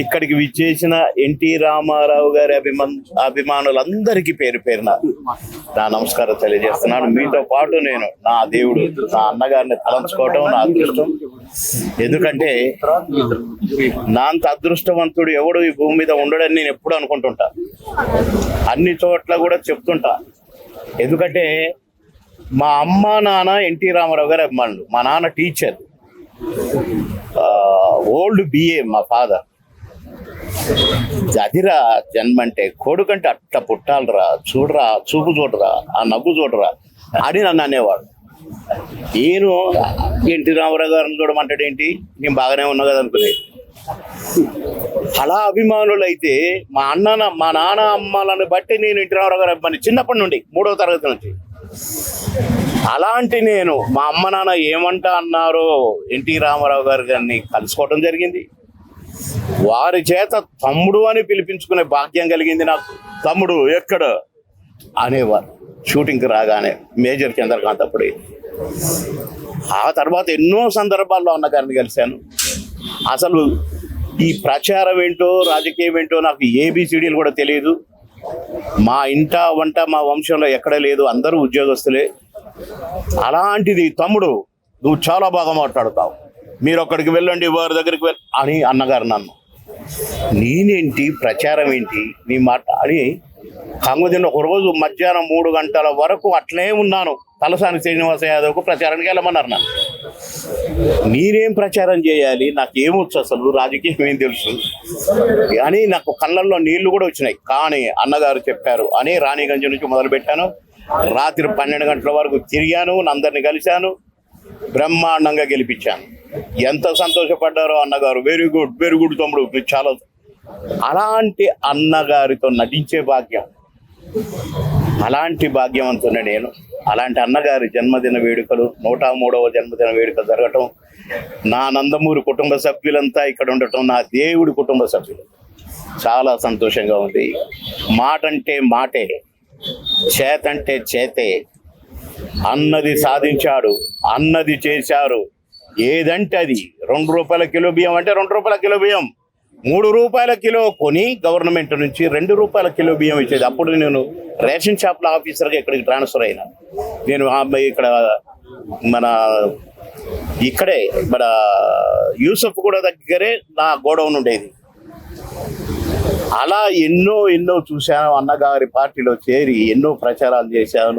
ఇక్కడికి విచ్చేసిన ఎన్టీ రామారావు గారి అభిమానులందరికీ పేరు పేరున నా నమస్కారం తెలియజేస్తున్నాను. మీతో పాటు నేను నా దేవుడు నా అన్నగారిని తలంచుకోవటం నా అదృష్టం. ఎందుకంటే నా అంత అదృష్టవంతుడు ఎవడు ఈ భూమి మీద ఉండడని నేను ఎప్పుడు అనుకుంటుంటా, అన్ని చోట్ల కూడా చెప్తుంటా. ఎందుకంటే మా అమ్మ నాన్న ఎన్టీ రామారావు గారి అభిమానులు. మా నాన్న టీచర్, ఓల్డ్ బిఏ మా ఫాదర్. అదిరా జన్మంటే, కొడుకంటే అట్ట పుట్టాలరా, చూడరా, చూపు చూడరా, ఆ నవ్వు చూడరా అని నన్ను అనేవాడు. నేను ఎన్టీ రామారావు గారిని చూడమంటాడేంటి, నేను బాగానే ఉన్నా కదా అనుకునేది. అలా అభిమానులు అయితే మా నాన్న అమ్మలను బట్టి నేను ఎన్టీ రామారావు గారి అభిమాని చిన్నప్పటి నుండి, 3వ తరగతి నుంచి. అలాంటి నేను మా అమ్మ నాన్న ఏమంటా అన్నారో ఎన్టీ రామారావు గారిని కలుసుకోవడం జరిగింది. వారి చేత తమ్ముడు అని పిలిపించుకునే భాగ్యం కలిగింది నాకు. తమ్ముడు ఎక్కడ అనేవారు షూటింగ్కి రాగానే, మేజర్ చంద్రకాంత్ అప్పుడు. ఆ తర్వాత ఎన్నో సందర్భాల్లో అన్నగారిని కలిశాను. అసలు ఈ ప్రచారం ఏంటో రాజకీయం ఏంటో నాకు ఏబిసిడీలు కూడా తెలియదు. మా ఇంట వంట మా వంశంలో ఎక్కడ లేదు, అందరూ ఉద్యోగస్తులే. అలాంటిది తమ్ముడు నువ్వు చాలా బాగా మాట్లాడుతావు, మీరు అక్కడికి వెళ్ళండి, వారి దగ్గరికి అని అన్నగారు నన్ను. నేనేంటి ప్రచారం ఏంటి నీ మాట అని కాంగ్రెస్ ఒకరోజు మధ్యాహ్నం 3 గంటల వరకు అట్లే ఉన్నాను. తలసాని శ్రీనివాస యాదవ్కు ప్రచారానికి వెళ్ళమన్నారు నన్ను. నేనేం ప్రచారం చేయాలి, నాకేమొచ్చు, అసలు రాజకీయం ఏం తెలుసు అని నాకు కళ్ళల్లో నీళ్లు కూడా వచ్చినాయి. కానీ అన్నగారు చెప్పారు అని రాణిగంజ్ నుంచి మొదలుపెట్టాను. రాత్రి 12 గంటల వరకు తిరిగాను, అందరిని కలిశాను, బ్రహ్మాండంగా గెలిపించాను. ఎంత సంతోషపడ్డారో అన్నగారు. వెరీ గుడ్ తమ్ముడు, చాలా. అలాంటి అన్నగారితో నటించే భాగ్యం, అలాంటి భాగ్యవంతున్నా నేను. అలాంటి అన్నగారి జన్మదిన వేడుకలు, 103వ జన్మదిన వేడుక జరగటం, నా నందమూరి కుటుంబ సభ్యులంతా ఇక్కడ ఉండటం, నా దేవుడి కుటుంబ సభ్యులు, చాలా సంతోషంగా ఉంది. మాట అంటే మాటే, చేతంటే చేతే. అన్నది సాధించాడు, అన్నది చేశారు. ఏదంటే అది. 2 రూపాయల కిలో బియ్యం అంటే 2 రూపాయల కిలో బియ్యం, 3 రూపాయల కిలో కొని గవర్నమెంట్ నుంచి 2 రూపాయల కిలో బియ్యం ఇచ్చేది. అప్పుడు నేను రేషన్ షాప్లో ఆఫీసర్గా ఇక్కడికి ట్రాన్స్ఫర్ అయినా. నేను ఇక్కడ ఇక్కడే మన యూసఫ్ కూడా దగ్గరే నా గోడౌన్ ఉండేది. అలా ఎన్నో చూశాను. అన్నగారి పార్టీలో చేరి ఎన్నో ప్రచారాలు చేశాను.